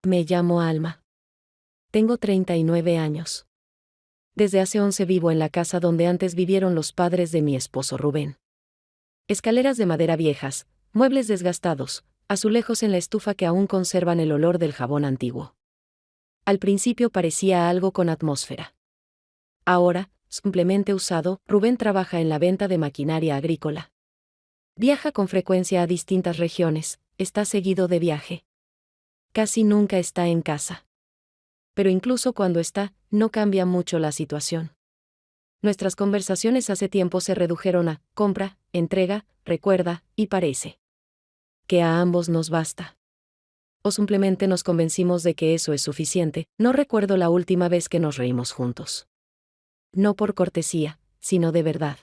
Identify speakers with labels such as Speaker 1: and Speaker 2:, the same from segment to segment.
Speaker 1: Me llamo Alma. Tengo 39 años. Desde hace 11 vivo en la casa donde antes vivieron los padres de mi esposo Rubén. Escaleras de madera viejas, muebles desgastados, azulejos en la estufa que aún conservan el olor del jabón antiguo. Al principio parecía algo con atmósfera. Ahora, simplemente usado, Rubén trabaja en la venta de maquinaria agrícola. Viaja con frecuencia a distintas regiones, está seguido de viaje. Casi nunca está en casa. Pero incluso cuando está, no cambia mucho la situación. Nuestras conversaciones hace tiempo se redujeron a compra, entrega, recuerda, y parece que a ambos nos basta. O simplemente nos convencimos de que eso es suficiente. No recuerdo la última vez que nos reímos juntos. No por cortesía, sino de verdad.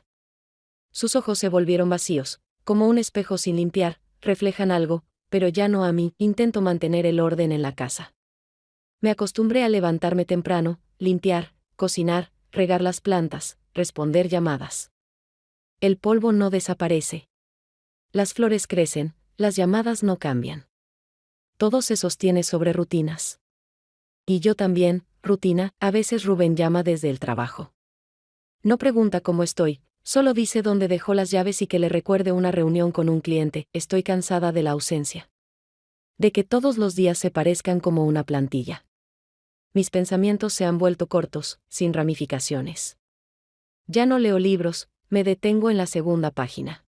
Speaker 1: Sus ojos se volvieron vacíos, como un espejo sin limpiar, reflejan algo, pero ya no a mí. Intento mantener el orden en la casa. Me acostumbré a levantarme temprano, limpiar, cocinar, regar las plantas, responder llamadas. El polvo no desaparece. Las flores crecen, las llamadas no cambian. Todo se sostiene sobre rutinas. Y yo también, rutina. A veces Rubén llama desde el trabajo. No pregunta cómo estoy, solo dice dónde dejó las llaves y que le recuerde una reunión con un cliente. Estoy cansada de la ausencia. De que todos los días se parezcan como una plantilla. Mis pensamientos se han vuelto cortos, sin ramificaciones. Ya no leo libros, me detengo en la segunda página.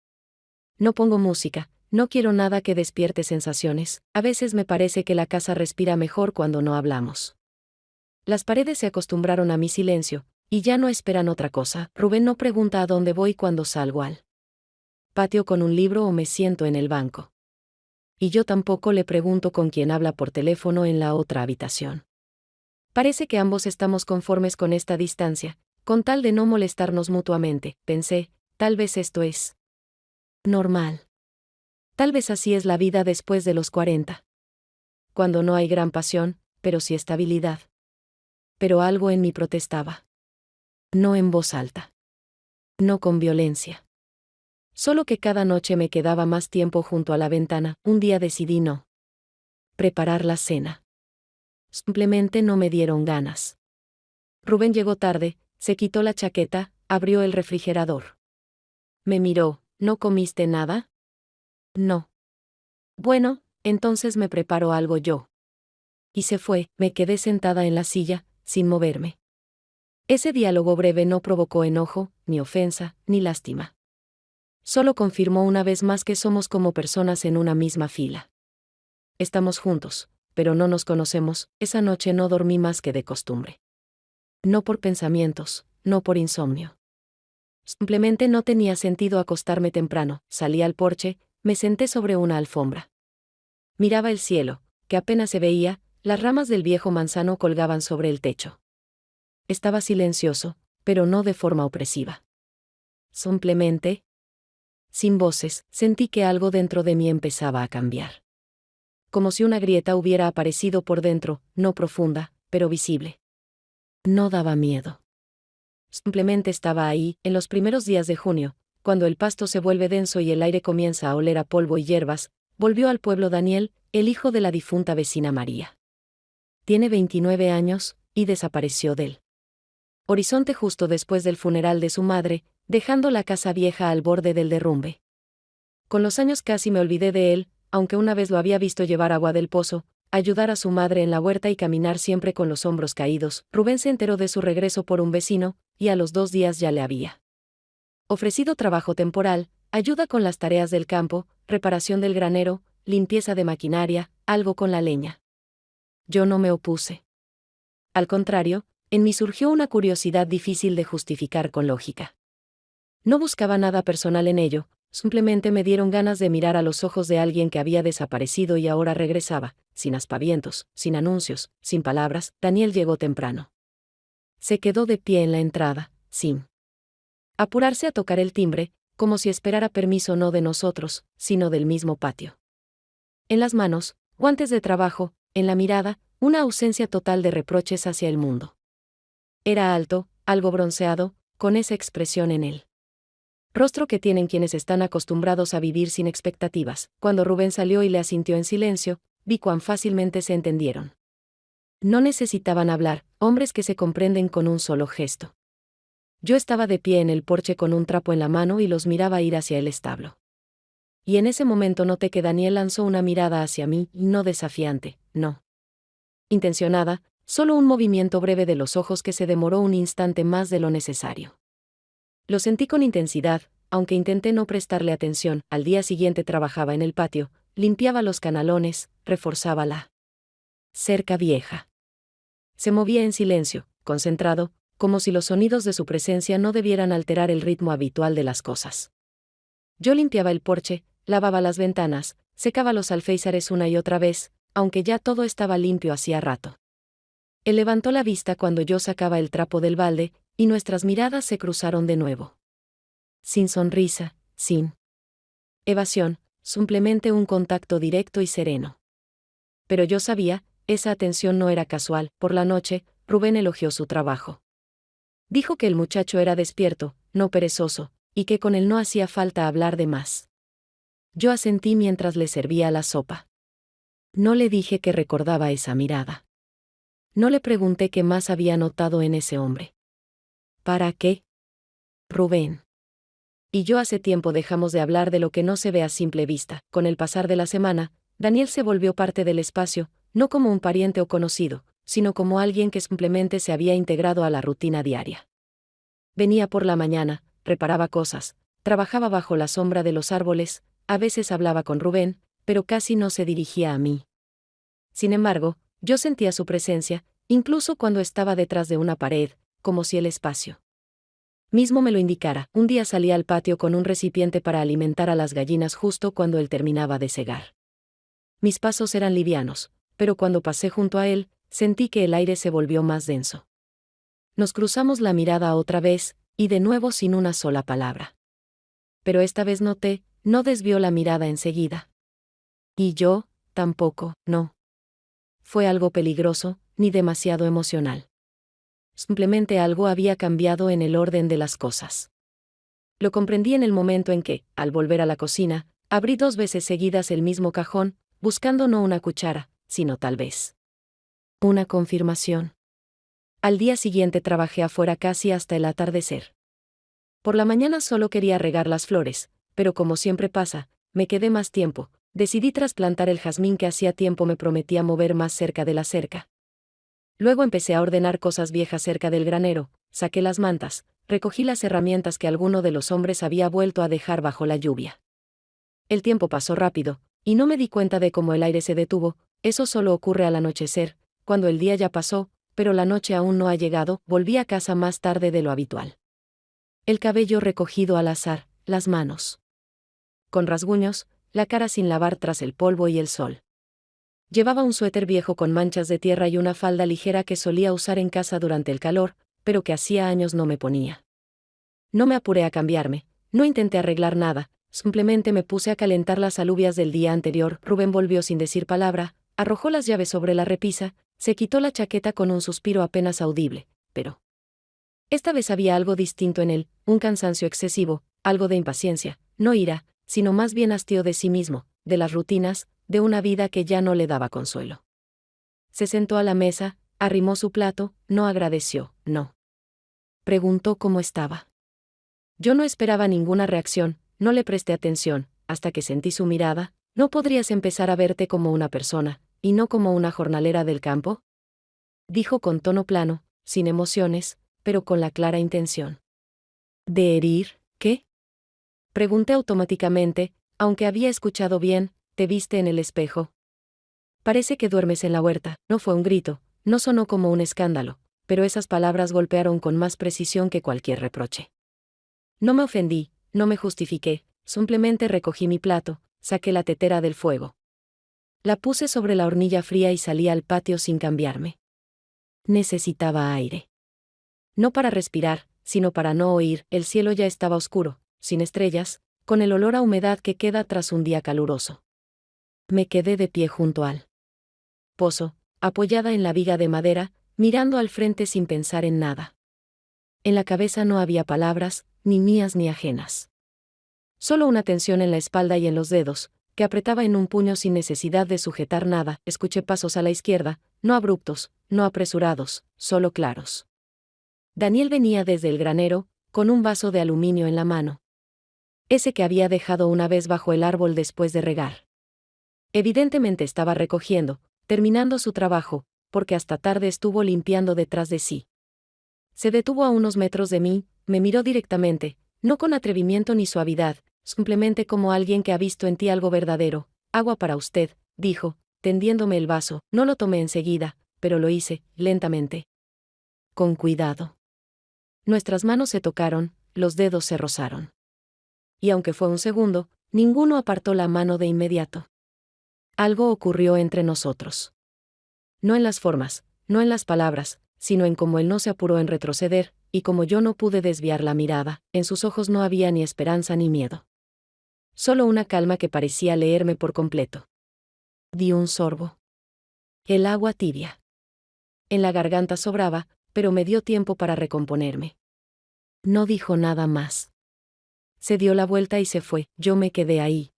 Speaker 1: No pongo música, no quiero nada que despierte sensaciones. A veces me parece que la casa respira mejor cuando no hablamos. Las paredes se acostumbraron a mi silencio, y ya no esperan otra cosa. Rubén no pregunta a dónde voy cuando salgo al patio con un libro o me siento en el banco. Y yo tampoco le pregunto con quién habla por teléfono en la otra habitación. Parece que ambos estamos conformes con esta distancia, con tal de no molestarnos mutuamente. Pensé, tal vez esto es normal. Tal vez así es la vida después de los 40. Cuando no hay gran pasión, pero sí estabilidad. Pero algo en mí protestaba. No en voz alta. No con violencia. Solo que cada noche me quedaba más tiempo junto a la ventana. Un día decidí no preparar la cena. Simplemente no me dieron ganas. Rubén llegó tarde, se quitó la chaqueta, abrió el refrigerador. Me miró. ¿No comiste nada? No. Bueno, entonces me preparo algo yo. Y se fue. Me quedé sentada en la silla, sin moverme. Ese diálogo breve no provocó enojo, ni ofensa, ni lástima. Solo confirmó una vez más que somos como personas en una misma fila. Estamos juntos, pero no nos conocemos. Esa noche no dormí más que de costumbre. No por pensamientos, no por insomnio. Simplemente no tenía sentido acostarme temprano. Salí al porche, me senté sobre una alfombra. Miraba el cielo, que apenas se veía, las ramas del viejo manzano colgaban sobre el techo. Estaba silencioso, pero no de forma opresiva. Simplemente, sin voces, sentí que algo dentro de mí empezaba a cambiar. Como si una grieta hubiera aparecido por dentro, no profunda, pero visible. No daba miedo. Simplemente estaba ahí. En los primeros días de junio, cuando el pasto se vuelve denso y el aire comienza a oler a polvo y hierbas, volvió al pueblo Daniel, el hijo de la difunta vecina María. Tiene 29 años, y desapareció del horizonte justo después del funeral de su madre, dejando la casa vieja al borde del derrumbe. Con los años casi me olvidé de él, aunque una vez lo había visto llevar agua del pozo, ayudar a su madre en la huerta y caminar siempre con los hombros caídos. Rubén se enteró de su regreso por un vecino, y a los 2 días ya le había ofrecido trabajo temporal, ayuda con las tareas del campo, reparación del granero, limpieza de maquinaria, algo con la leña. Yo no me opuse. Al contrario, en mí surgió una curiosidad difícil de justificar con lógica. No buscaba nada personal en ello, simplemente me dieron ganas de mirar a los ojos de alguien que había desaparecido y ahora regresaba, sin aspavientos, sin anuncios, sin palabras. Daniel llegó temprano. Se quedó de pie en la entrada, sin apurarse a tocar el timbre, como si esperara permiso no de nosotros, sino del mismo patio. En las manos, guantes de trabajo, en la mirada, una ausencia total de reproches hacia el mundo. Era alto, algo bronceado, con esa expresión en él. Rostro que tienen quienes están acostumbrados a vivir sin expectativas. Cuando Rubén salió y le asintió en silencio, vi cuán fácilmente se entendieron. No necesitaban hablar, hombres que se comprenden con un solo gesto. Yo estaba de pie en el porche con un trapo en la mano y los miraba ir hacia el establo. Y en ese momento noté que Daniel lanzó una mirada hacia mí, no desafiante, no intencionada, solo un movimiento breve de los ojos que se demoró un instante más de lo necesario. Lo sentí con intensidad, aunque intenté no prestarle atención. Al día siguiente trabajaba en el patio, limpiaba los canalones, reforzaba la cerca vieja. Se movía en silencio, concentrado, como si los sonidos de su presencia no debieran alterar el ritmo habitual de las cosas. Yo limpiaba el porche, lavaba las ventanas, secaba los alféizares una y otra vez, aunque ya todo estaba limpio hacía rato. Él levantó la vista cuando yo sacaba el trapo del balde, y nuestras miradas se cruzaron de nuevo. Sin sonrisa, sin evasión, simplemente un contacto directo y sereno. Pero yo sabía, esa atención no era casual. Por la noche, Rubén elogió su trabajo. Dijo que el muchacho era despierto, no perezoso, y que con él no hacía falta hablar de más. Yo asentí mientras le servía la sopa. No le dije que recordaba esa mirada. No le pregunté qué más había notado en ese hombre. ¿Para qué? Rubén y yo hace tiempo dejamos de hablar de lo que no se ve a simple vista. Con el pasar de la semana, Daniel se volvió parte del espacio, no como un pariente o conocido, sino como alguien que simplemente se había integrado a la rutina diaria. Venía por la mañana, reparaba cosas, trabajaba bajo la sombra de los árboles, a veces hablaba con Rubén, pero casi no se dirigía a mí. Sin embargo, yo sentía su presencia, incluso cuando estaba detrás de una pared, como si el espacio mismo me lo indicara. Un día salí al patio con un recipiente para alimentar a las gallinas justo cuando él terminaba de segar. Mis pasos eran livianos, pero cuando pasé junto a él, sentí que el aire se volvió más denso. Nos cruzamos la mirada otra vez, y de nuevo sin una sola palabra. Pero esta vez noté, no desvió la mirada enseguida. Y yo, tampoco, no. Fue algo peligroso, ni demasiado emocional. Simplemente algo había cambiado en el orden de las cosas. Lo comprendí en el momento en que, al volver a la cocina, abrí 2 veces seguidas el mismo cajón, buscando no una cuchara, sino tal vez una confirmación. Al día siguiente trabajé afuera casi hasta el atardecer. Por la mañana solo quería regar las flores, pero como siempre pasa, me quedé más tiempo. Decidí trasplantar el jazmín que hacía tiempo me prometía mover más cerca de la cerca. Luego empecé a ordenar cosas viejas cerca del granero, saqué las mantas, recogí las herramientas que alguno de los hombres había vuelto a dejar bajo la lluvia. El tiempo pasó rápido, y no me di cuenta de cómo el aire se detuvo. Eso solo ocurre al anochecer, cuando el día ya pasó, pero la noche aún no ha llegado. Volví a casa más tarde de lo habitual. El cabello recogido al azar, las manos con rasguños, la cara sin lavar tras el polvo y el sol. Llevaba un suéter viejo con manchas de tierra y una falda ligera que solía usar en casa durante el calor, pero que hacía años no me ponía. No me apuré a cambiarme, no intenté arreglar nada, simplemente me puse a calentar las alubias del día anterior. Rubén volvió sin decir palabra, arrojó las llaves sobre la repisa, se quitó la chaqueta con un suspiro apenas audible, pero esta vez había algo distinto en él, un cansancio excesivo, algo de impaciencia, no ira, sino más bien hastío de sí mismo, de las rutinas, de una vida que ya no le daba consuelo. Se sentó a la mesa, arrimó su plato, no agradeció, no. Preguntó cómo estaba. Yo no esperaba ninguna reacción, no le presté atención, hasta que sentí su mirada. ¿No podrías empezar a verte como una persona, y no como una jornalera del campo? Dijo con tono plano, sin emociones, pero con la clara intención ¿de herir, qué? Pregunté automáticamente, aunque había escuchado bien. ¿Te viste en el espejo? Parece que duermes en la huerta. No fue un grito, no sonó como un escándalo, pero esas palabras golpearon con más precisión que cualquier reproche. No me ofendí, no me justifiqué, simplemente recogí mi plato, saqué la tetera del fuego. La puse sobre la hornilla fría y salí al patio sin cambiarme. Necesitaba aire. No para respirar, sino para no oír. El cielo ya estaba oscuro, sin estrellas, con el olor a humedad que queda tras un día caluroso. Me quedé de pie junto al pozo, apoyada en la viga de madera, mirando al frente sin pensar en nada. En la cabeza no había palabras, ni mías ni ajenas. Solo una tensión en la espalda y en los dedos, que apretaba en un puño sin necesidad de sujetar nada. Escuché pasos a la izquierda, no abruptos, no apresurados, solo claros. Daniel venía desde el granero, con un vaso de aluminio en la mano. Ese que había dejado una vez bajo el árbol después de regar. Evidentemente estaba recogiendo, terminando su trabajo, porque hasta tarde estuvo limpiando detrás de sí. Se detuvo a unos metros de mí, me miró directamente, no con atrevimiento ni suavidad, simplemente como alguien que ha visto en ti algo verdadero. Agua para usted, dijo, tendiéndome el vaso. No lo tomé enseguida, pero lo hice, lentamente. Con cuidado. Nuestras manos se tocaron, los dedos se rozaron. Y aunque fue un segundo, ninguno apartó la mano de inmediato. Algo ocurrió entre nosotros. No en las formas, no en las palabras, sino en cómo él no se apuró en retroceder, y como yo no pude desviar la mirada, en sus ojos no había ni esperanza ni miedo. Solo una calma que parecía leerme por completo. Di un sorbo. El agua tibia. En la garganta sobraba, pero me dio tiempo para recomponerme. No dijo nada más. Se dio la vuelta y se fue, yo me quedé ahí.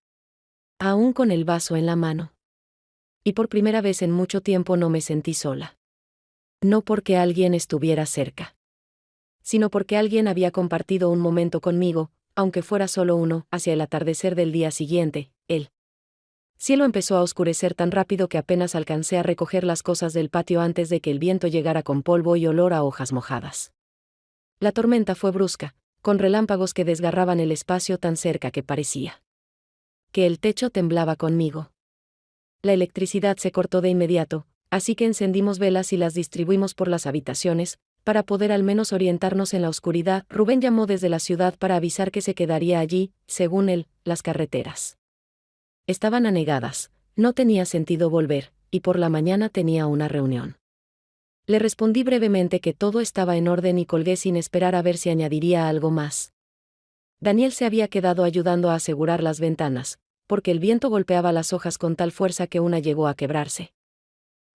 Speaker 1: Aún con el vaso en la mano. Y por primera vez en mucho tiempo no me sentí sola. No porque alguien estuviera cerca, sino porque alguien había compartido un momento conmigo, aunque fuera solo uno. Hacia el atardecer del día siguiente, el cielo empezó a oscurecer tan rápido que apenas alcancé a recoger las cosas del patio antes de que el viento llegara con polvo y olor a hojas mojadas. La tormenta fue brusca, con relámpagos que desgarraban el espacio tan cerca que parecía que el techo temblaba conmigo. La electricidad se cortó de inmediato, así que encendimos velas y las distribuimos por las habitaciones, para poder al menos orientarnos en la oscuridad. Rubén llamó desde la ciudad para avisar que se quedaría allí, según él, las carreteras estaban anegadas, no tenía sentido volver, y por la mañana tenía una reunión. Le respondí brevemente que todo estaba en orden y colgué sin esperar a ver si añadiría algo más. Daniel se había quedado ayudando a asegurar las ventanas, porque el viento golpeaba las hojas con tal fuerza que una llegó a quebrarse.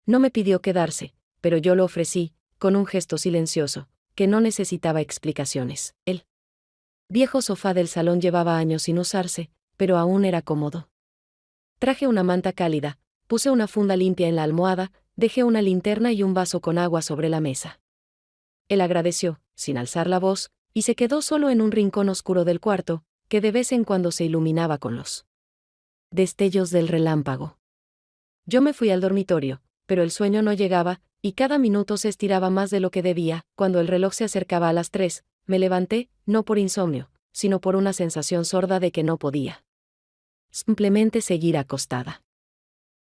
Speaker 1: No me pidió quedarse, pero yo lo ofrecí, con un gesto silencioso, que no necesitaba explicaciones. El viejo sofá del salón llevaba años sin usarse, pero aún era cómodo. Traje una manta cálida, puse una funda limpia en la almohada, dejé una linterna y un vaso con agua sobre la mesa. Él agradeció, sin alzar la voz, y se quedó solo en un rincón oscuro del cuarto, que de vez en cuando se iluminaba con los destellos del relámpago. Yo me fui al dormitorio, pero el sueño no llegaba, y cada minuto se estiraba más de lo que debía. Cuando el reloj se acercaba a las 3, me levanté, no por insomnio, sino por una sensación sorda de que no podía simplemente seguir acostada.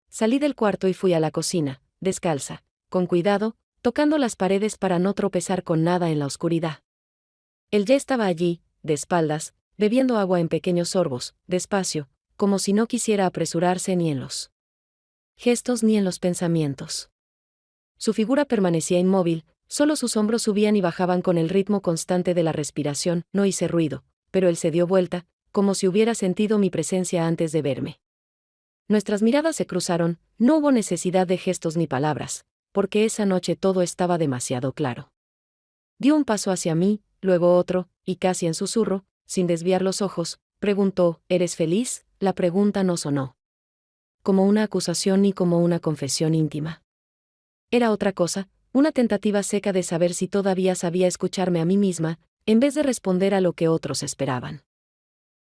Speaker 1: Salí del cuarto y fui a la cocina, descalza, con cuidado, tocando las paredes para no tropezar con nada en la oscuridad. Él ya estaba allí, de espaldas, bebiendo agua en pequeños sorbos, despacio, como si no quisiera apresurarse ni en los gestos ni en los pensamientos. Su figura permanecía inmóvil, solo sus hombros subían y bajaban con el ritmo constante de la respiración. No hice ruido, pero él se dio vuelta, como si hubiera sentido mi presencia antes de verme. Nuestras miradas se cruzaron, no hubo necesidad de gestos ni palabras, porque esa noche todo estaba demasiado claro. Dio un paso hacia mí, luego otro, y casi en susurro, sin desviar los ojos, preguntó, ¿eres feliz? La pregunta no sonó como una acusación ni como una confesión íntima. Era otra cosa, una tentativa seca de saber si todavía sabía escucharme a mí misma, en vez de responder a lo que otros esperaban.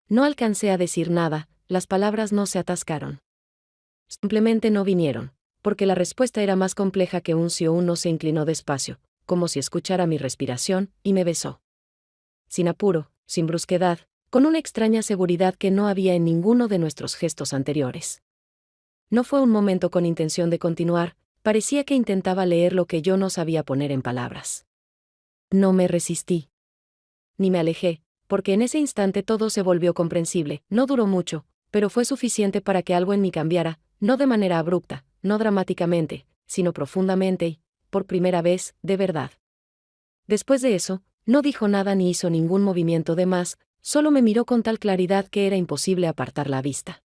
Speaker 1: No alcancé a decir nada, las palabras no se atascaron. Simplemente no vinieron, porque la respuesta era más compleja que un sí o un no. Se inclinó despacio, como si escuchara mi respiración, y me besó. Sin apuro, sin brusquedad, con una extraña seguridad que no había en ninguno de nuestros gestos anteriores. No fue un momento con intención de continuar, parecía que intentaba leer lo que yo no sabía poner en palabras. No me resistí. Ni me alejé, porque en ese instante todo se volvió comprensible. No duró mucho, pero fue suficiente para que algo en mí cambiara, no de manera abrupta, no dramáticamente, sino profundamente y, por primera vez, de verdad. Después de eso, no dijo nada ni hizo ningún movimiento de más, solo me miró con tal claridad que era imposible apartar la vista.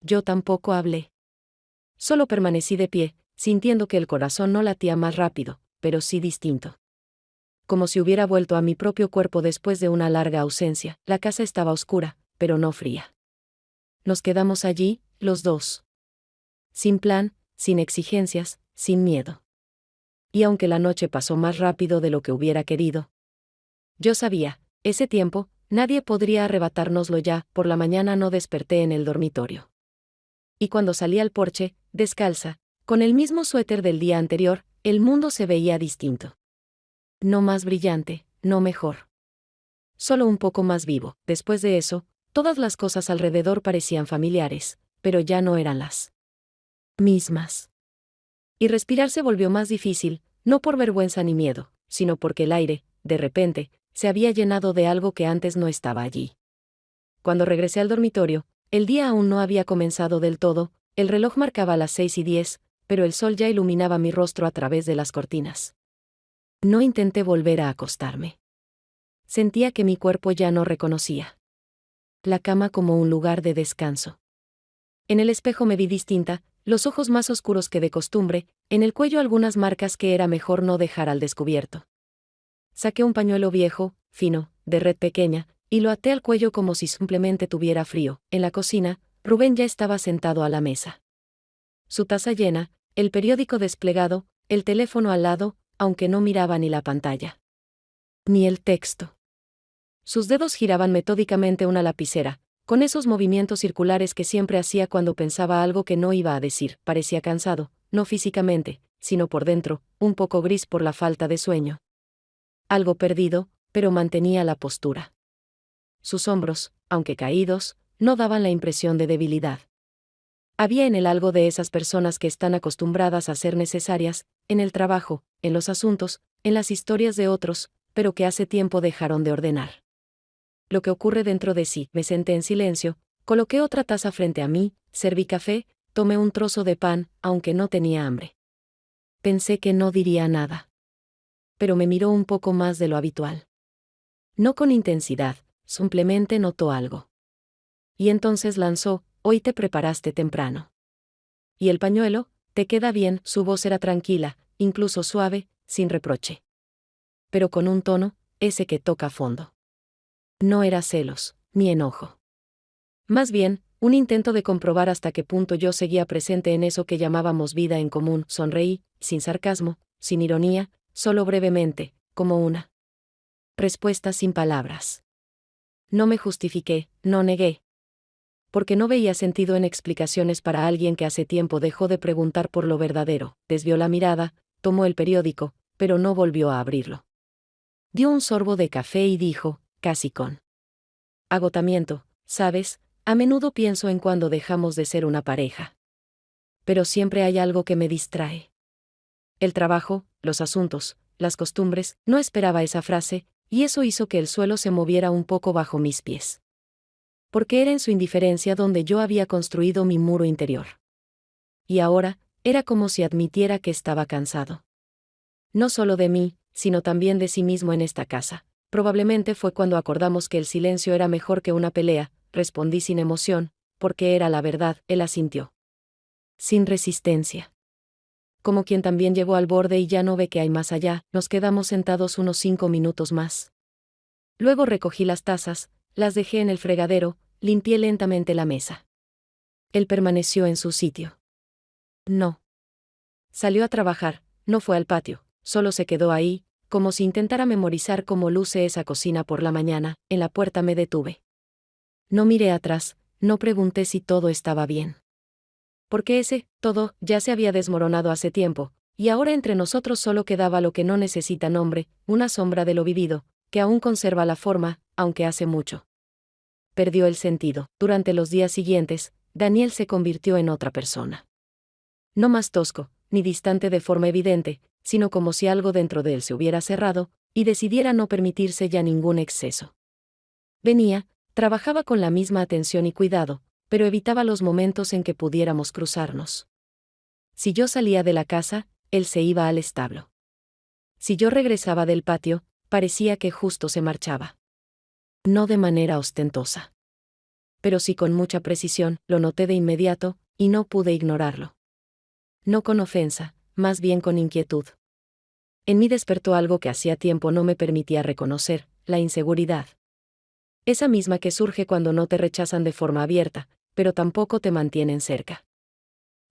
Speaker 1: Yo tampoco hablé. Solo permanecí de pie, sintiendo que el corazón no latía más rápido, pero sí distinto. Como si hubiera vuelto a mi propio cuerpo después de una larga ausencia. La casa estaba oscura, pero no fría. Nos quedamos allí, los dos. Sin plan, sin exigencias, sin miedo. y aunque la noche pasó más rápido de lo que hubiera querido, yo sabía, ese tiempo, nadie podría arrebatárnoslo ya. Por la mañana no desperté en el dormitorio. Y cuando salí al porche, descalza, con el mismo suéter del día anterior, el mundo se veía distinto. No más brillante, no mejor. Solo un poco más vivo. Después de eso, todas las cosas alrededor parecían familiares, pero ya no eran las mismas. Y respirar se volvió más difícil, no por vergüenza ni miedo, sino porque el aire, de repente, se había llenado de algo que antes no estaba allí. Cuando regresé al dormitorio, el día aún no había comenzado del todo, el reloj marcaba las 6:10, pero el sol ya iluminaba mi rostro a través de las cortinas. No intenté volver a acostarme. Sentía que mi cuerpo ya no reconocía la cama como un lugar de descanso. En el espejo me vi distinta, los ojos más oscuros que de costumbre, en el cuello algunas marcas que era mejor no dejar al descubierto. Saqué un pañuelo viejo, fino, de red pequeña, y lo até al cuello como si simplemente tuviera frío. En la cocina, Rubén ya estaba sentado a la mesa. Su taza llena, el periódico desplegado, el teléfono al lado, aunque no miraba ni la pantalla, ni el texto. Sus dedos giraban metódicamente una lapicera, con esos movimientos circulares que siempre hacía cuando pensaba algo que no iba a decir. Parecía cansado, no físicamente, sino por dentro, un poco gris por la falta de sueño. Algo perdido, pero mantenía la postura. Sus hombros, aunque caídos, no daban la impresión de debilidad. Había en él algo de esas personas que están acostumbradas a ser necesarias, en el trabajo, en los asuntos, en las historias de otros, pero que hace tiempo dejaron de ordenar lo que ocurre dentro de sí. Me senté en silencio, coloqué otra taza frente a mí, serví café, tomé un trozo de pan, aunque no tenía hambre. Pensé que no diría nada. Pero me miró un poco más de lo habitual. No con intensidad, simplemente notó algo. Y entonces lanzó: hoy te preparaste temprano. ¿Y el pañuelo? ¿Te queda bien? Su voz era tranquila, incluso suave, sin reproche. Pero con un tono, ese que toca fondo. No era celos, ni enojo. Más bien, un intento de comprobar hasta qué punto yo seguía presente en eso que llamábamos vida en común. Sonreí, sin sarcasmo, sin ironía, solo brevemente, como una respuesta sin palabras. No me justifiqué, no negué. Porque no veía sentido en explicaciones para alguien que hace tiempo dejó de preguntar por lo verdadero. Desvió la mirada, tomó el periódico, pero no volvió a abrirlo. Dio un sorbo de café y dijo, casi con agotamiento: ¿sabes? A menudo pienso en cuando dejamos de ser una pareja. Pero siempre hay algo que me distrae. El trabajo, los asuntos, las costumbres. No esperaba esa frase, y eso hizo que el suelo se moviera un poco bajo mis pies. Porque era en su indiferencia donde yo había construido mi muro interior. Y ahora, era como si admitiera que estaba cansado. No solo de mí, sino también de sí mismo en esta casa. Probablemente fue cuando acordamos que el silencio era mejor que una pelea. Respondí sin emoción, porque era la verdad. Él asintió. Sin resistencia. Como quien también llegó al borde y ya no ve que hay más allá. Nos quedamos sentados unos 5 minutos más. Luego recogí las tazas, las dejé en el fregadero, limpié lentamente la mesa. Él permaneció en su sitio. No. Salió a trabajar, no fue al patio, solo se quedó ahí, como si intentara memorizar cómo luce esa cocina por la mañana. En la puerta me detuve. No miré atrás, no pregunté si todo estaba bien. Porque ese todo ya se había desmoronado hace tiempo, y ahora entre nosotros solo quedaba lo que no necesita nombre, una sombra de lo vivido, que aún conserva la forma, aunque hace mucho perdió el sentido. Durante los días siguientes, Daniel se convirtió en otra persona. No más tosco, ni distante de forma evidente, sino como si algo dentro de él se hubiera cerrado, y decidiera no permitirse ya ningún exceso. Venía, trabajaba con la misma atención y cuidado, pero evitaba los momentos en que pudiéramos cruzarnos. Si yo salía de la casa, él se iba al establo. Si yo regresaba del patio, parecía que justo se marchaba. No de manera ostentosa. Pero sí con mucha precisión. Lo noté de inmediato, y no pude ignorarlo. No con ofensa, más bien con inquietud. En mí despertó algo que hacía tiempo no me permitía reconocer: la inseguridad. Esa misma que surge cuando no te rechazan de forma abierta, pero tampoco te mantienen cerca.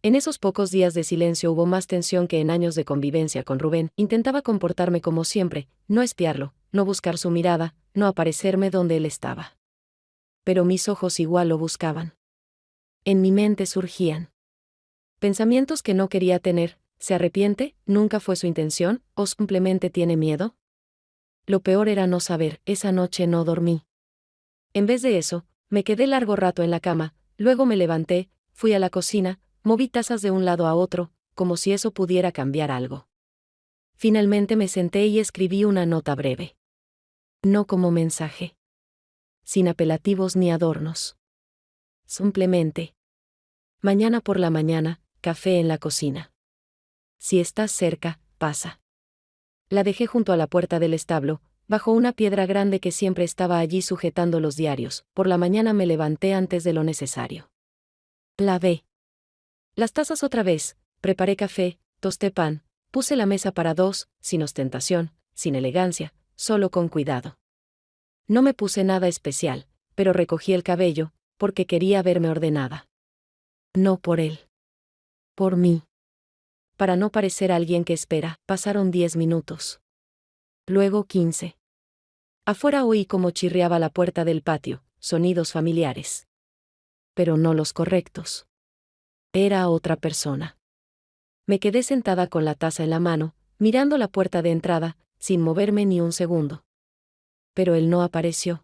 Speaker 1: En esos pocos días de silencio hubo más tensión que en años de convivencia con Rubén. Intentaba comportarme como siempre, no espiarlo, no buscar su mirada, no aparecerme donde él estaba. Pero mis ojos igual lo buscaban. En mi mente surgían pensamientos que no quería tener. ¿Se arrepiente? ¿Nunca fue su intención? ¿O simplemente tiene miedo? Lo peor era no saber. Esa noche no dormí. En vez de eso, me quedé largo rato en la cama, luego me levanté, fui a la cocina, moví tazas de un lado a otro, como si eso pudiera cambiar algo. Finalmente me senté y escribí una nota breve. No como mensaje. Sin apelativos ni adornos. Simplemente. Mañana por la mañana, café en la cocina. Si estás cerca, pasa. La dejé junto a la puerta del establo, bajo una piedra grande que siempre estaba allí sujetando los diarios. Por la mañana me levanté antes de lo necesario. Lavé las tazas otra vez, preparé café, tosté pan, puse la mesa para dos, sin ostentación, sin elegancia, solo con cuidado. No me puse nada especial, pero recogí el cabello, porque quería verme ordenada. No por él. Por mí. Para no parecer alguien que espera, pasaron 10 minutos. Luego 15. Afuera oí como chirriaba la puerta del patio, sonidos familiares. Pero no los correctos. Era otra persona. Me quedé sentada con la taza en la mano, mirando la puerta de entrada, sin moverme ni un segundo. Pero él no apareció.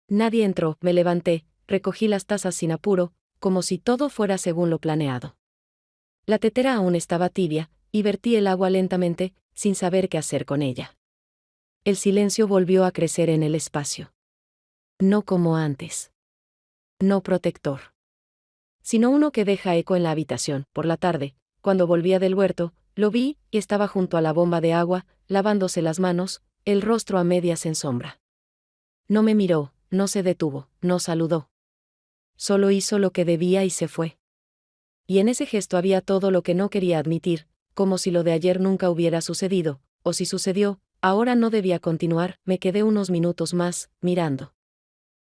Speaker 1: Nadie entró. Me levanté, recogí las tazas sin apuro, como si todo fuera según lo planeado. La tetera aún estaba tibia, y vertí el agua lentamente, sin saber qué hacer con ella. El silencio volvió a crecer en el espacio. No como antes. No protector. Sino uno que deja eco en la habitación. Por la tarde, cuando volvía del huerto, lo vi, y estaba junto a la bomba de agua, lavándose las manos, el rostro a medias en sombra. No me miró, no se detuvo, no saludó. Solo hizo lo que debía y se fue. Y en ese gesto había todo lo que no quería admitir, como si lo de ayer nunca hubiera sucedido, o si sucedió, ahora no debía continuar. Me quedé unos minutos más, mirando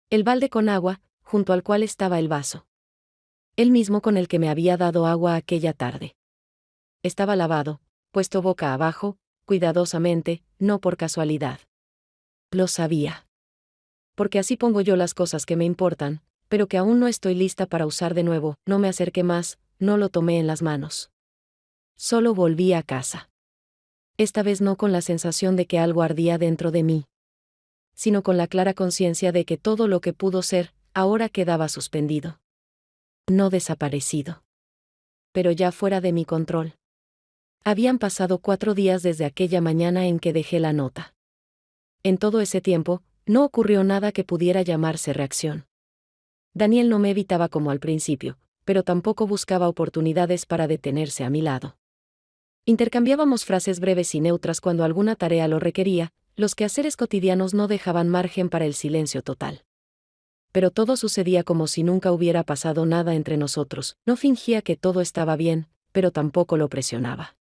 Speaker 1: el balde con agua, junto al cual estaba el vaso. El mismo con el que me había dado agua aquella tarde. Estaba lavado, puesto boca abajo, cuidadosamente, no por casualidad. Lo sabía. Porque así pongo yo las cosas que me importan, pero que aún no estoy lista para usar de nuevo. No me acerqué más, no lo tomé en las manos. Solo volví a casa. Esta vez no con la sensación de que algo ardía dentro de mí, sino con la clara conciencia de que todo lo que pudo ser, ahora quedaba suspendido. No desaparecido. Pero ya fuera de mi control. Habían pasado 4 días desde aquella mañana en que dejé la nota. En todo ese tiempo, no ocurrió nada que pudiera llamarse reacción. Daniel no me evitaba como al principio, pero tampoco buscaba oportunidades para detenerse a mi lado. Intercambiábamos frases breves y neutras cuando alguna tarea lo requería. Los quehaceres cotidianos no dejaban margen para el silencio total. Pero todo sucedía como si nunca hubiera pasado nada entre nosotros. No fingía que todo estaba bien, pero tampoco lo presionaba.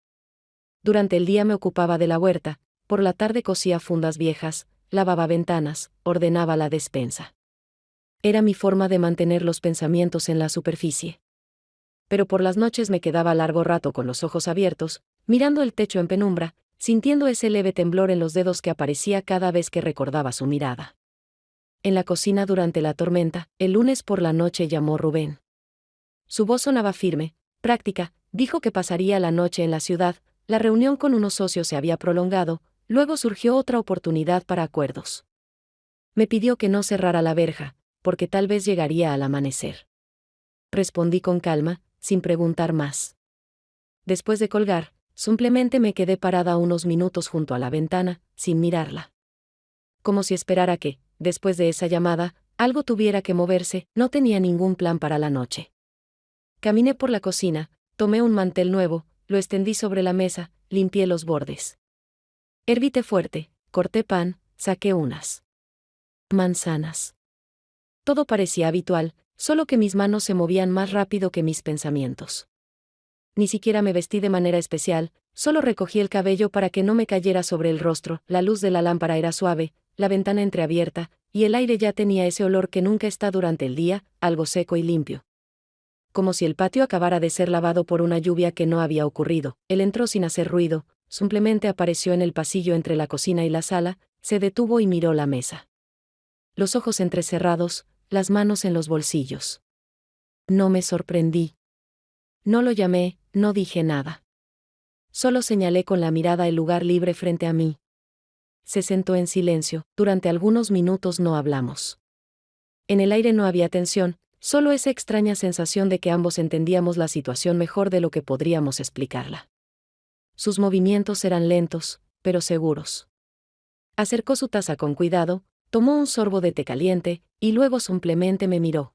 Speaker 1: Durante el día me ocupaba de la huerta, por la tarde cosía fundas viejas, lavaba ventanas, ordenaba la despensa. Era mi forma de mantener los pensamientos en la superficie. Pero por las noches me quedaba largo rato con los ojos abiertos, mirando el techo en penumbra, sintiendo ese leve temblor en los dedos que aparecía cada vez que recordaba su mirada. En la cocina durante la tormenta, el lunes por la noche llamó Rubén. Su voz sonaba firme, práctica, dijo que pasaría la noche en la ciudad. La reunión con unos socios se había prolongado, luego surgió otra oportunidad para acuerdos. Me pidió que no cerrara la verja, porque tal vez llegaría al amanecer. Respondí con calma, sin preguntar más. Después de colgar, simplemente me quedé parada unos minutos junto a la ventana, sin mirarla. Como si esperara que, después de esa llamada, algo tuviera que moverse. No tenía ningún plan para la noche. Caminé por la cocina, tomé un mantel nuevo, lo extendí sobre la mesa, limpié los bordes. Herví té fuerte, corté pan, saqué unas manzanas. Todo parecía habitual, solo que mis manos se movían más rápido que mis pensamientos. Ni siquiera me vestí de manera especial, solo recogí el cabello para que no me cayera sobre el rostro. La luz de la lámpara era suave, la ventana entreabierta, y el aire ya tenía ese olor que nunca está durante el día, algo seco y limpio. como si el patio acabara de ser lavado por una lluvia que no había ocurrido. Él entró sin hacer ruido, simplemente apareció en el pasillo entre la cocina y la sala, se detuvo y miró la mesa. Los ojos entrecerrados, las manos en los bolsillos. No me sorprendí. No lo llamé, no dije nada. Solo señalé con la mirada el lugar libre frente a mí. Se sentó en silencio, durante algunos minutos no hablamos. En el aire no había tensión, solo esa extraña sensación de que ambos entendíamos la situación mejor de lo que podríamos explicarla. Sus movimientos eran lentos, pero seguros. Acercó su taza con cuidado, tomó un sorbo de té caliente, y luego simplemente me miró.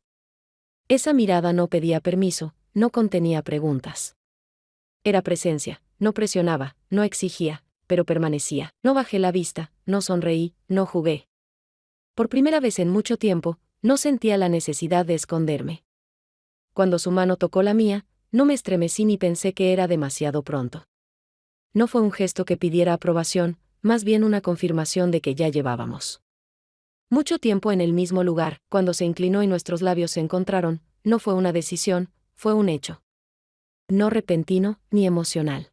Speaker 1: Esa mirada no pedía permiso, no contenía preguntas. Era presencia, no presionaba, no exigía, pero permanecía. No bajé la vista, no sonreí, no jugué. Por primera vez en mucho tiempo, no sentía la necesidad de esconderme. Cuando su mano tocó la mía, no me estremecí ni pensé que era demasiado pronto. No fue un gesto que pidiera aprobación, más bien una confirmación de que ya llevábamos mucho tiempo en el mismo lugar. Cuando se inclinó y nuestros labios se encontraron, no fue una decisión, fue un hecho. No repentino, ni emocional.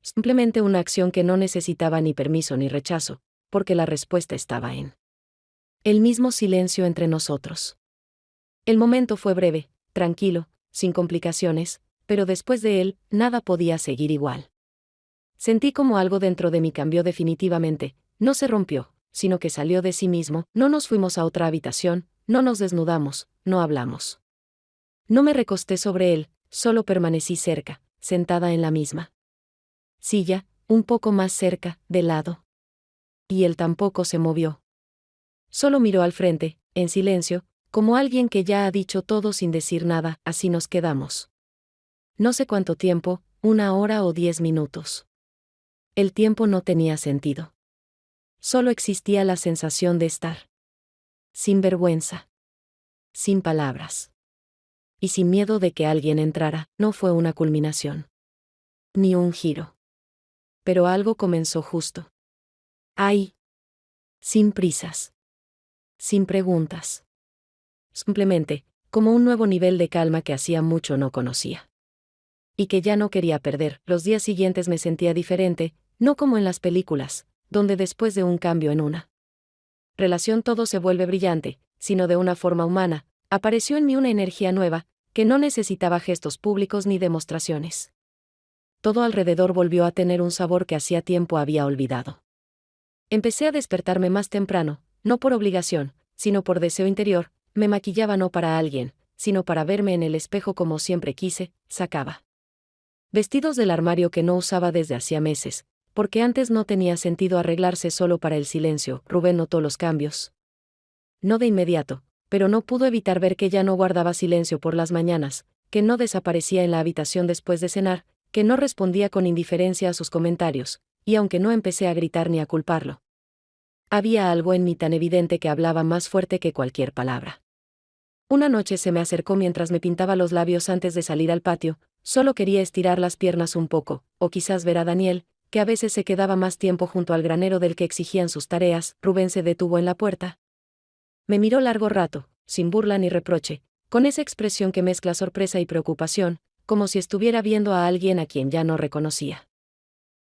Speaker 1: Simplemente una acción que no necesitaba ni permiso ni rechazo, porque la respuesta estaba en el mismo silencio entre nosotros. El momento fue breve, tranquilo, sin complicaciones, pero después de él, nada podía seguir igual. Sentí como algo dentro de mí cambió definitivamente, no se rompió, sino que salió de sí mismo. No nos fuimos a otra habitación, no nos desnudamos, no hablamos. No me recosté sobre él, solo permanecí cerca, sentada en la misma silla, un poco más cerca, de lado. Y él tampoco se movió. Solo miró al frente, en silencio, como alguien que ya ha dicho todo sin decir nada. Así nos quedamos. No sé cuánto tiempo, 1 hora o 10 minutos. El tiempo no tenía sentido. Solo existía la sensación de estar sin vergüenza, sin palabras. Y sin miedo de que alguien entrara. No fue una culminación. Ni un giro. Pero algo comenzó justo ahí. Sin prisas. Sin preguntas. Simplemente, como un nuevo nivel de calma que hacía mucho no conocía. Y que ya no quería perder. Los días siguientes me sentía diferente, no como en las películas, donde después de un cambio en una relación todo se vuelve brillante, sino de una forma humana. Apareció en mí una energía nueva, que no necesitaba gestos públicos ni demostraciones. Todo alrededor volvió a tener un sabor que hacía tiempo había olvidado. Empecé a despertarme más temprano, no por obligación, sino por deseo interior. Me maquillaba no para alguien, sino para verme en el espejo como siempre quise. Sacaba vestidos del armario que no usaba desde hacía meses, porque antes no tenía sentido arreglarse solo para el silencio. Rubén notó los cambios. No de inmediato, pero no pudo evitar ver que ya no guardaba silencio por las mañanas, que no desaparecía en la habitación después de cenar, que no respondía con indiferencia a sus comentarios, y aunque no empecé a gritar ni a culparlo, había algo en mí tan evidente que hablaba más fuerte que cualquier palabra. Una noche se me acercó mientras me pintaba los labios antes de salir al patio. Solo quería estirar las piernas un poco, o quizás ver a Daniel, que a veces se quedaba más tiempo junto al granero del que exigían sus tareas. Rubén se detuvo en la puerta. Me miró largo rato, sin burla ni reproche, con esa expresión que mezcla sorpresa y preocupación, como si estuviera viendo a alguien a quien ya no reconocía.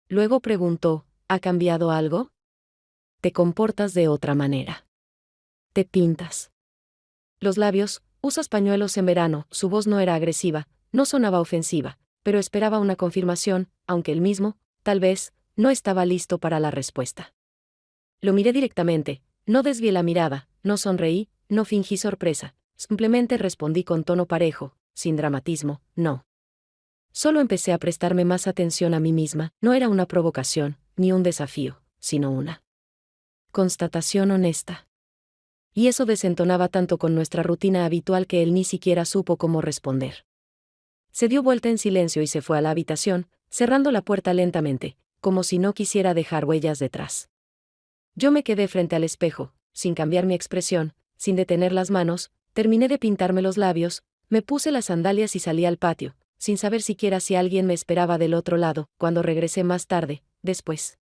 Speaker 1: Luego preguntó, ¿ha cambiado algo? Te comportas de otra manera. Te pintas los labios, usas pañuelos en verano. Su voz no era agresiva, no sonaba ofensiva, pero esperaba una confirmación, aunque él mismo, tal vez, no estaba listo para la respuesta. Lo miré directamente, no desvié la mirada, no sonreí, no fingí sorpresa, simplemente respondí con tono parejo, sin dramatismo, no. Solo empecé a prestarme más atención a mí misma. No era una provocación, ni un desafío, sino una constatación honesta. Y eso desentonaba tanto con nuestra rutina habitual que él ni siquiera supo cómo responder. Se dio vuelta en silencio y se fue a la habitación, cerrando la puerta lentamente, como si no quisiera dejar huellas detrás. Yo me quedé frente al espejo, sin cambiar mi expresión, sin detener las manos. Terminé de pintarme los labios, me puse las sandalias y salí al patio, sin saber siquiera si alguien me esperaba del otro lado. Cuando regresé más tarde, después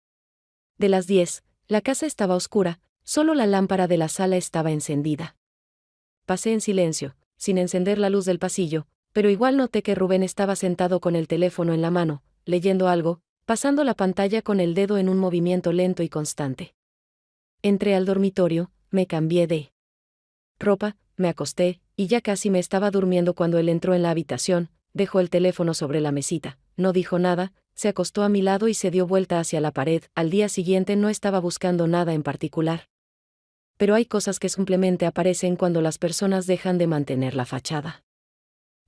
Speaker 1: de las 10, la casa estaba oscura, solo la lámpara de la sala estaba encendida. Pasé en silencio, sin encender la luz del pasillo, Pero igual noté que Rubén estaba sentado con el teléfono en la mano, leyendo algo, pasando la pantalla con el dedo en un movimiento lento y constante. Entré al dormitorio, me cambié de ropa, me acosté, y ya casi me estaba durmiendo cuando él entró en la habitación, dejó el teléfono sobre la mesita, no dijo nada, se acostó a mi lado y se dio vuelta hacia la pared. Al día siguiente no estaba buscando nada en particular. Pero hay cosas que simplemente aparecen cuando las personas dejan de mantener la fachada.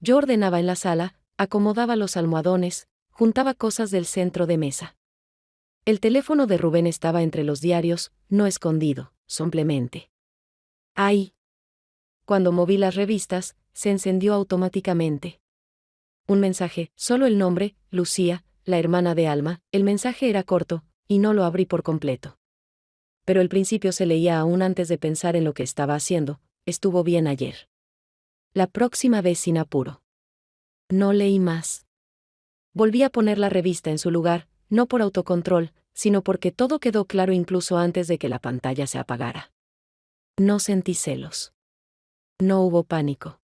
Speaker 1: Yo ordenaba en la sala, acomodaba los almohadones, juntaba cosas del centro de mesa. El teléfono de Rubén estaba entre los diarios, no escondido, simplemente ahí. Cuando moví las revistas, se encendió automáticamente. Un mensaje, solo el nombre, Lucía, la hermana de Alma. El mensaje era corto, y no lo abrí por completo. Pero el principio se leía aún antes de pensar en lo que estaba haciendo. Estuvo bien ayer. La próxima vez sin apuro. No leí más. Volví a poner la revista en su lugar, no por autocontrol, sino porque todo quedó claro incluso antes de que la pantalla se apagara. No sentí celos. No hubo pánico.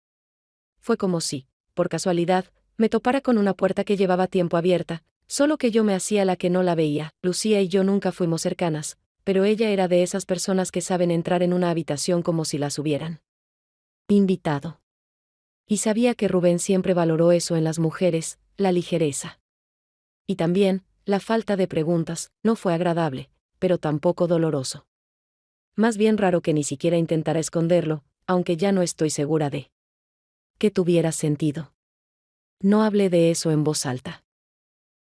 Speaker 1: Fue como si, por casualidad, me topara con una puerta que llevaba tiempo abierta, solo que yo me hacía la que no la veía. Lucía y yo nunca fuimos cercanas, pero ella era de esas personas que saben entrar en una habitación como si las hubieran invitado. Y sabía que Rubén siempre valoró eso en las mujeres, la ligereza. Y también, la falta de preguntas. No fue agradable, pero tampoco doloroso. Más bien raro que ni siquiera intentara esconderlo, aunque ya no estoy segura de que tuviera sentido. No hablé de eso en voz alta.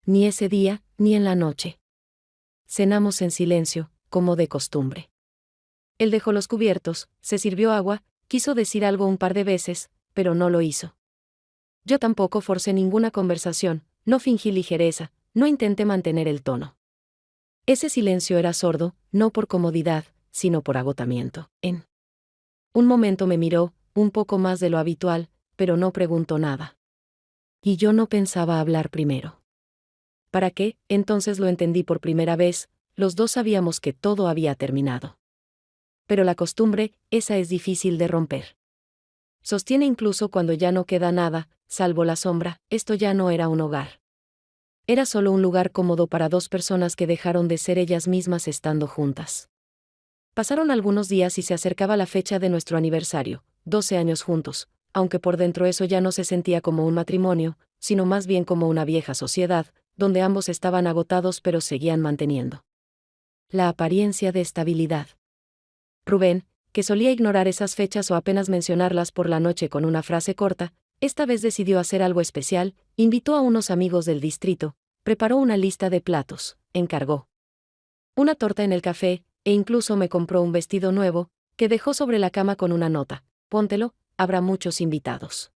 Speaker 1: Ni ese día, ni en la noche. Cenamos en silencio, como de costumbre. Él dejó los cubiertos, se sirvió agua, quiso decir algo un par de veces, pero no lo hizo. Yo tampoco forcé ninguna conversación, no fingí ligereza, no intenté mantener el tono. Ese silencio era sordo, no por comodidad, sino por agotamiento. En un momento me miró, un poco más de lo habitual, pero no preguntó nada. Y yo no pensaba hablar primero. ¿Para qué? Entonces lo entendí por primera vez, los dos sabíamos que todo había terminado. Pero la costumbre, esa es difícil de romper. Sostiene incluso cuando ya no queda nada, salvo la sombra. Esto ya no era un hogar. Era solo un lugar cómodo para dos personas que dejaron de ser ellas mismas estando juntas. Pasaron algunos días y se acercaba la fecha de nuestro aniversario, 12 años juntos, aunque por dentro eso ya no se sentía como un matrimonio, sino más bien como una vieja sociedad, donde ambos estaban agotados pero seguían manteniendo la apariencia de estabilidad. Rubén, que solía ignorar esas fechas o apenas mencionarlas por la noche con una frase corta, esta vez decidió hacer algo especial, invitó a unos amigos del distrito, preparó una lista de platos, encargó una torta en el café, e incluso me compró un vestido nuevo, que dejó sobre la cama con una nota: póntelo, habrá muchos invitados.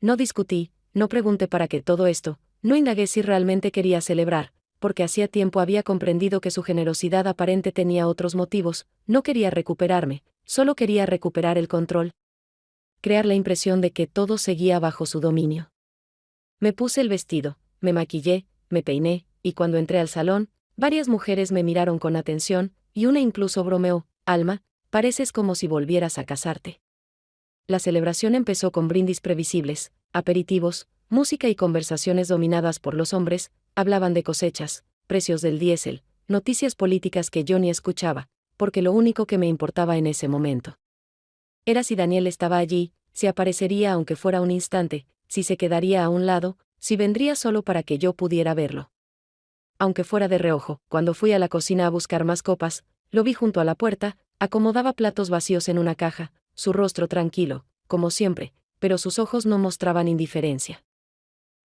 Speaker 1: No discutí, no pregunté para qué todo esto, no indagué si realmente quería celebrar, porque hacía tiempo había comprendido que su generosidad aparente tenía otros motivos. No quería recuperarme, solo quería recuperar el control. Crear la impresión de que todo seguía bajo su dominio. Me puse el vestido, me maquillé, me peiné, y cuando entré al salón, varias mujeres me miraron con atención, y una incluso bromeó: Alma, pareces como si volvieras a casarte. La celebración empezó con brindis previsibles, aperitivos, música y conversaciones dominadas por los hombres. Hablaban de cosechas, precios del diésel, noticias políticas que yo ni escuchaba, porque lo único que me importaba en ese momento era si Daniel estaba allí, si aparecería aunque fuera un instante, si se quedaría a un lado, si vendría solo para que yo pudiera verlo. Aunque fuera de reojo, cuando fui a la cocina a buscar más copas, lo vi junto a la puerta, acomodaba platos vacíos en una caja, su rostro tranquilo, como siempre, pero sus ojos no mostraban indiferencia.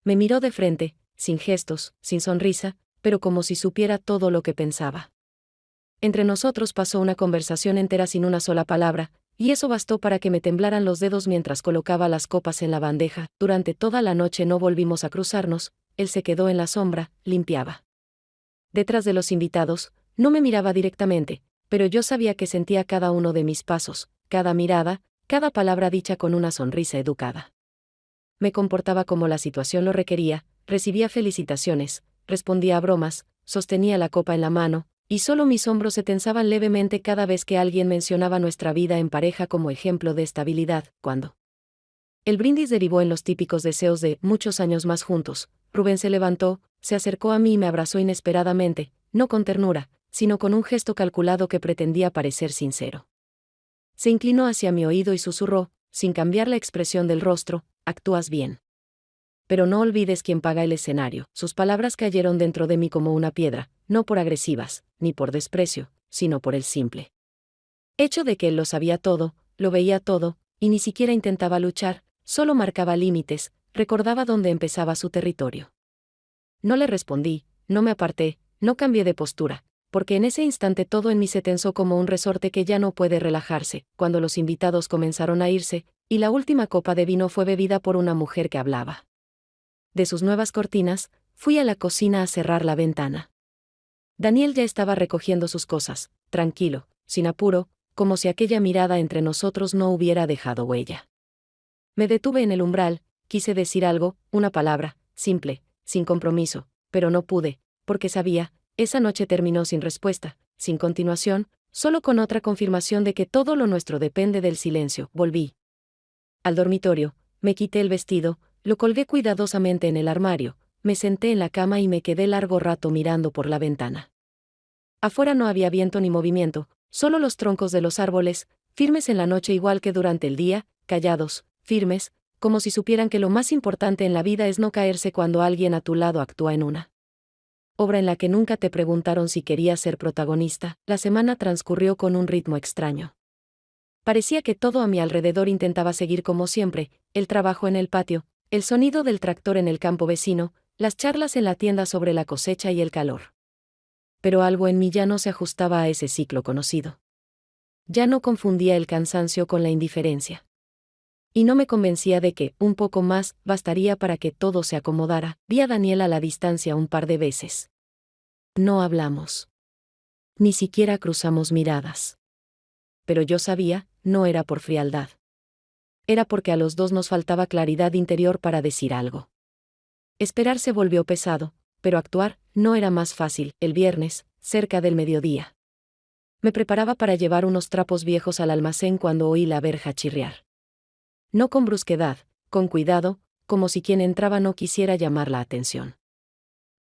Speaker 1: Me miró de frente, sin gestos, sin sonrisa, pero como si supiera todo lo que pensaba. Entre nosotros pasó una conversación entera sin una sola palabra, y eso bastó para que me temblaran los dedos mientras colocaba las copas en la bandeja. Durante toda la noche no volvimos a cruzarnos, él se quedó en la sombra, limpiaba detrás de los invitados, no me miraba directamente, pero yo sabía que sentía cada uno de mis pasos, cada mirada, cada palabra dicha con una sonrisa educada. Me comportaba como la situación lo requería, recibía felicitaciones, respondía a bromas, sostenía la copa en la mano, y solo mis hombros se tensaban levemente cada vez que alguien mencionaba nuestra vida en pareja como ejemplo de estabilidad. Cuando El brindis derivó en los típicos deseos de muchos años más juntos. Rubén se levantó, se acercó a mí y me abrazó inesperadamente, no con ternura, sino con un gesto calculado que pretendía parecer sincero. Se inclinó hacia mi oído y susurró, sin cambiar la expresión del rostro: actúas bien. Pero no olvides quién paga el escenario. Sus palabras cayeron dentro de mí como una piedra, no por agresivas, ni por desprecio, sino por el simple hecho de que él lo sabía todo, lo veía todo, y ni siquiera intentaba luchar, solo marcaba límites, recordaba dónde empezaba su territorio. No le respondí, no me aparté, no cambié de postura, porque en ese instante todo en mí se tensó como un resorte que ya no puede relajarse. Cuando los invitados comenzaron a irse, y la última copa de vino fue bebida por una mujer que hablaba de sus nuevas cortinas, fui a la cocina a cerrar la ventana. Daniel ya estaba recogiendo sus cosas, tranquilo, sin apuro, como si aquella mirada entre nosotros no hubiera dejado huella. Me detuve en el umbral, quise decir algo, una palabra, simple, sin compromiso, pero no pude, porque sabía, esa noche terminó sin respuesta, sin continuación, solo con otra confirmación de que todo lo nuestro depende del silencio. Volví al dormitorio, me quité el vestido, lo colgué cuidadosamente en el armario, me senté en la cama y me quedé largo rato mirando por la ventana. Afuera no había viento ni movimiento, solo los troncos de los árboles, firmes en la noche igual que durante el día, callados, firmes, como si supieran que lo más importante en la vida es no caerse cuando alguien a tu lado actúa en una obra en la que nunca te preguntaron si querías ser protagonista. La semana transcurrió con un ritmo extraño. Parecía que todo a mi alrededor intentaba seguir como siempre: el trabajo en el patio, el sonido del tractor en el campo vecino, las charlas en la tienda sobre la cosecha y el calor. Pero algo en mí ya no se ajustaba a ese ciclo conocido. Ya no confundía el cansancio con la indiferencia. Y no me convencía de que un poco más bastaría para que todo se acomodara. Vi a Daniel a la distancia un par de veces. No hablamos. Ni siquiera cruzamos miradas. Pero yo sabía, no era por frialdad. Era porque a los dos nos faltaba claridad interior para decir algo. Esperar se volvió pesado, pero actuar no era más fácil. El viernes, cerca del mediodía, me preparaba para llevar unos trapos viejos al almacén cuando oí la verja chirriar. No con brusquedad, con cuidado, como si quien entraba no quisiera llamar la atención.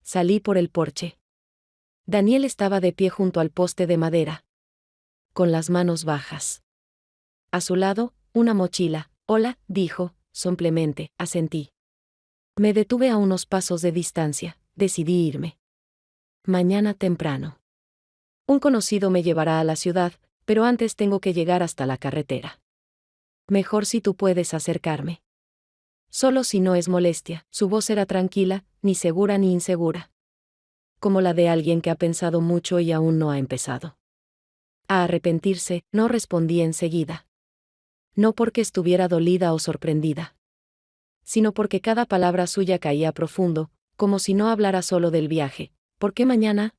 Speaker 1: Salí por el porche. Daniel estaba de pie junto al poste de madera, con las manos bajas. A su lado, una mochila. Hola, dijo, simplemente, asentí. Me detuve a unos pasos de distancia, decidí irme. Mañana temprano. Un conocido me llevará a la ciudad, pero antes tengo que llegar hasta la carretera. Mejor si tú puedes acercarme. Solo si no es molestia. Su voz era tranquila, ni segura ni insegura. Como la de alguien que ha pensado mucho y aún no ha empezado a arrepentirse. No respondí enseguida. No porque estuviera dolida o sorprendida, sino porque cada palabra suya caía profundo, como si no hablara solo del viaje. ¿Por qué mañana?,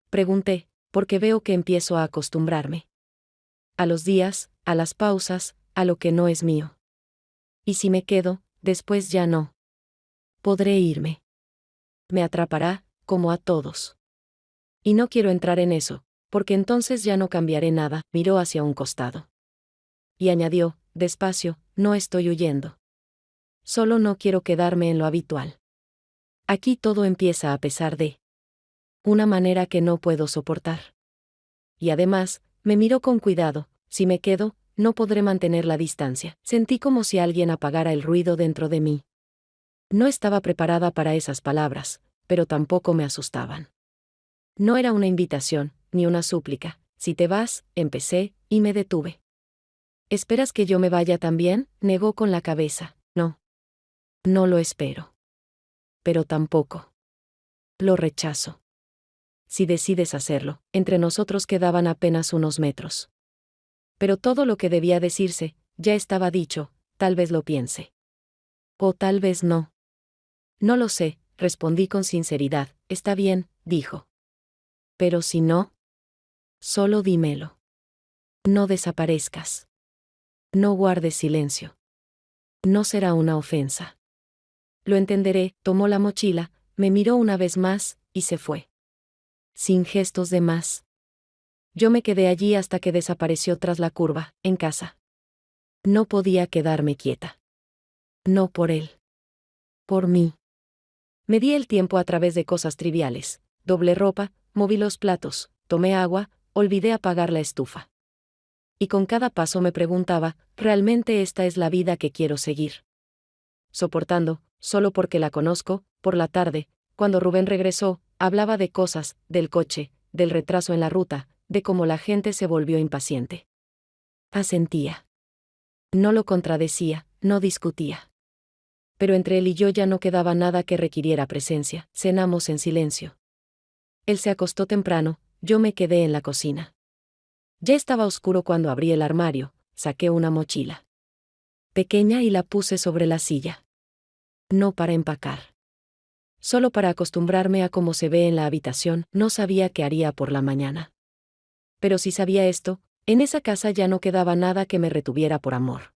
Speaker 1: pregunté, porque veo que empiezo a acostumbrarme a los días, a las pausas, a lo que no es mío. Y si me quedo, después ya no podré irme. Me atrapará, como a todos. Y no quiero entrar en eso, porque entonces ya no cambiaré nada. Miró hacia un costado. Y añadió, despacio, no estoy huyendo. Solo no quiero quedarme en lo habitual. Aquí todo empieza a pesar de una manera que no puedo soportar. Y además, me miró con cuidado: si me quedo, no podré mantener la distancia. Sentí como si alguien apagara el ruido dentro de mí. No estaba preparada para esas palabras, pero tampoco me asustaban. No era una invitación, ni una súplica. Si te vas, empecé, y me detuve. ¿Esperas que yo me vaya también?, negó con la cabeza. No. No lo espero. Pero tampoco lo rechazo. Si decides hacerlo. Entre nosotros quedaban apenas unos metros. Pero todo lo que debía decirse, ya estaba dicho. Tal vez lo piense. O tal vez no. No lo sé, respondí con sinceridad. Está bien, dijo. Pero si no, solo dímelo. No desaparezcas. No guardes silencio. No será una ofensa. Lo entenderé. Tomó la mochila, me miró una vez más, y se fue. Sin gestos de más. Yo me quedé allí hasta que desapareció tras la curva, en casa. No podía quedarme quieta. No por él. Por mí. Me di el tiempo a través de cosas triviales. Doblé ropa, moví los platos, tomé agua, olvidé apagar la estufa. Y con cada paso me preguntaba, ¿realmente esta es la vida que quiero seguir? Soportando, solo porque la conozco, por la tarde, cuando Rubén regresó, hablaba de cosas, del coche, del retraso en la ruta, de cómo la gente se volvió impaciente. Asentía. No lo contradecía, no discutía. Pero entre él y yo ya no quedaba nada que requiriera presencia. Cenamos en silencio. Él se acostó temprano, yo me quedé en la cocina. Ya estaba oscuro cuando abrí el armario, saqué una mochila pequeña y la puse sobre la silla. No para empacar. Solo para acostumbrarme a cómo se ve en la habitación. No sabía qué haría por la mañana. Pero si sabía esto, en esa casa ya no quedaba nada que me retuviera por amor.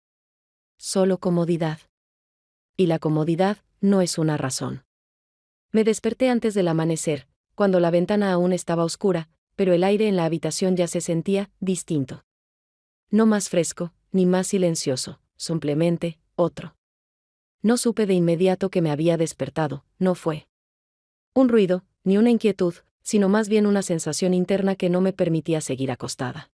Speaker 1: Solo comodidad. Y la comodidad no es una razón. Me desperté antes del amanecer, cuando la ventana aún estaba oscura, pero el aire en la habitación ya se sentía distinto. No más fresco, ni más silencioso, simplemente otro. No supe de inmediato que me había despertado. No fue un ruido, ni una inquietud, sino más bien una sensación interna que no me permitía seguir acostada.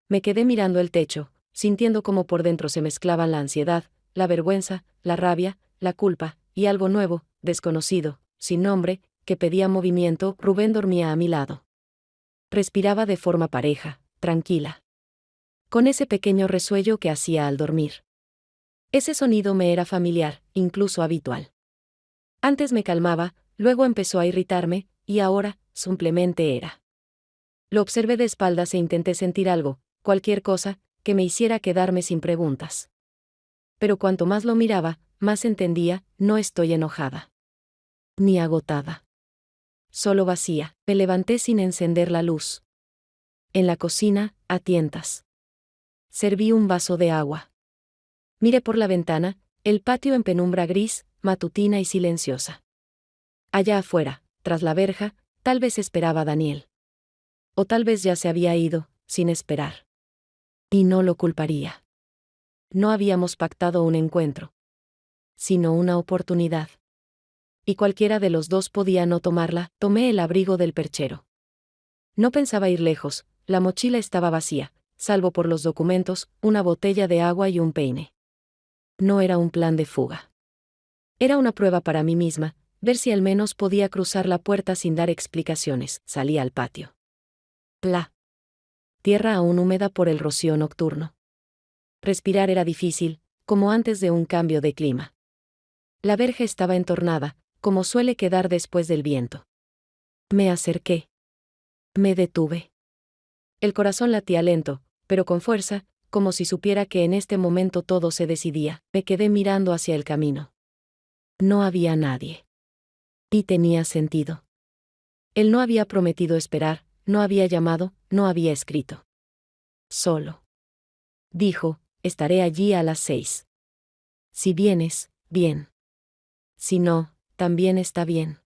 Speaker 1: Me quedé mirando el techo, sintiendo cómo por dentro se mezclaban la ansiedad, la vergüenza, la rabia, la culpa, y algo nuevo, desconocido, sin nombre, que pedía movimiento. Rubén dormía a mi lado. Respiraba de forma pareja, tranquila. Con ese pequeño resuello que hacía al dormir. Ese sonido me era familiar, incluso habitual. Antes me calmaba, luego empezó a irritarme, y ahora, simplemente era. Lo observé de espaldas e intenté sentir algo, cualquier cosa, que me hiciera quedarme sin preguntas. Pero cuanto más lo miraba, más entendía, no estoy enojada. Ni agotada. Solo vacía. Me levanté sin encender la luz. En la cocina, a tientas. Serví un vaso de agua. Miré por la ventana, el patio en penumbra gris, matutina y silenciosa. Allá afuera, tras la verja, tal vez esperaba a Daniel. O tal vez ya se había ido, sin esperar. Y no lo culparía. No habíamos pactado un encuentro, sino una oportunidad. Y cualquiera de los dos podía no tomarla. Tomé el abrigo del perchero. No pensaba ir lejos, la mochila estaba vacía, salvo por los documentos, una botella de agua y un peine. No era un plan de fuga. Era una prueba para mí misma, ver si al menos podía cruzar la puerta sin dar explicaciones. Salí al patio. La tierra aún húmeda por el rocío nocturno. Respirar era difícil, como antes de un cambio de clima. La verja estaba entornada, como suele quedar después del viento. Me acerqué. Me detuve. El corazón latía lento, pero con fuerza, como si supiera que en este momento todo se decidía. Me quedé mirando hacia el camino. No había nadie. Y tenía sentido. Él no había prometido esperar, no había llamado, no había escrito. Solo. Dijo, estaré allí a las 6. Si vienes, bien. Si no, también está bien.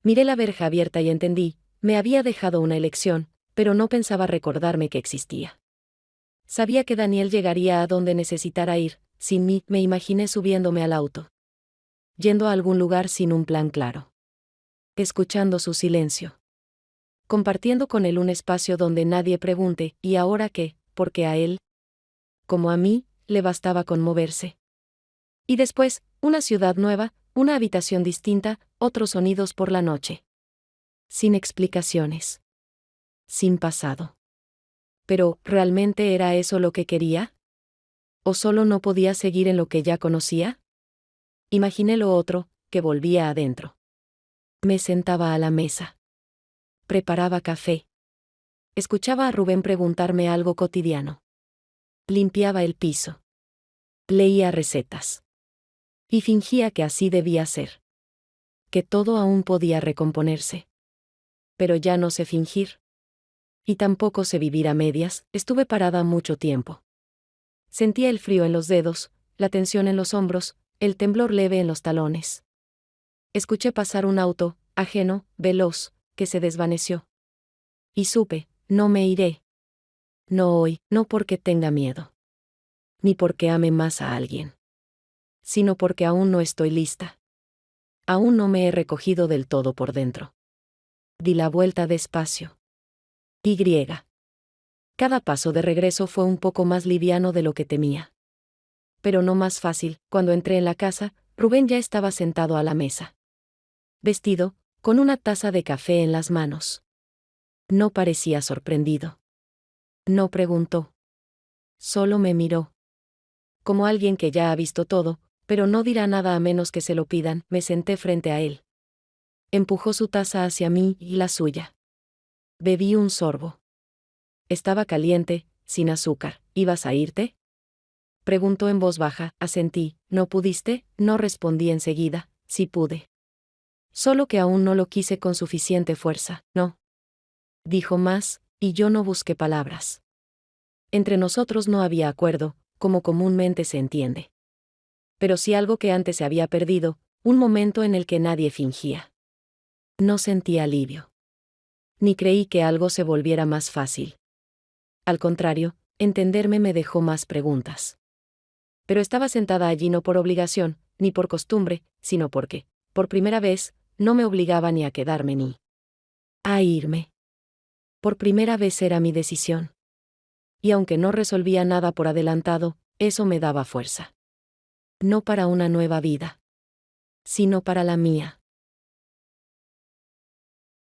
Speaker 1: Miré la verja abierta y entendí, me había dejado una elección, pero no pensaba recordarme que existía. Sabía que Daniel llegaría a donde necesitara ir, sin mí. Me imaginé subiéndome al auto. Yendo a algún lugar sin un plan claro. Escuchando su silencio. Compartiendo con él un espacio donde nadie pregunte, ¿y ahora qué? Porque a él, como a mí, le bastaba con moverse. Y después, una ciudad nueva, una habitación distinta, otros sonidos por la noche. Sin explicaciones. Sin pasado. Pero, ¿realmente era eso lo que quería? ¿O solo no podía seguir en lo que ya conocía? Imaginé lo otro, que volvía adentro. Me sentaba a la mesa. Preparaba café. Escuchaba a Rubén preguntarme algo cotidiano. Limpiaba el piso. Leía recetas. Y fingía que así debía ser. Que todo aún podía recomponerse. Pero ya no sé fingir. Y tampoco sé vivir a medias. Estuve parada mucho tiempo. Sentía el frío en los dedos, la tensión en los hombros, el temblor leve en los talones. Escuché pasar un auto, ajeno, veloz, que se desvaneció. Y supe, no me iré. No hoy, no porque tenga miedo. Ni porque ame más a alguien. sino porque aún no estoy lista. Aún no me he recogido del todo por dentro. Di la vuelta despacio. Y. Cada paso de regreso fue un poco más liviano de lo que temía. Pero no más fácil. Cuando entré en la casa, Rubén ya estaba sentado a la mesa. Vestido, con una taza de café en las manos. No parecía sorprendido. No preguntó. Solo me miró. Como alguien que ya ha visto todo, pero no dirá nada a menos que se lo pidan. Me senté frente a él. Empujó su taza hacia mí y la suya. Bebí un sorbo. Estaba caliente, sin azúcar. ¿Ibas a irte?, preguntó en voz baja. Asentí. ¿No pudiste? No respondí enseguida. Sí pude. Solo que aún no lo quise con suficiente fuerza. No. Dijo más, y yo no busqué palabras. Entre nosotros no había acuerdo, como comúnmente se entiende. Pero sí algo que antes se había perdido, un momento en el que nadie fingía. No sentí alivio. Ni creí que algo se volviera más fácil. Al contrario, entenderme me dejó más preguntas. Pero estaba sentada allí no por obligación, ni por costumbre, sino porque, por primera vez, no me obligaba ni a quedarme ni a irme. Por primera vez era mi decisión. Y aunque no resolvía nada por adelantado, eso me daba fuerza. No para una nueva vida, sino para la mía.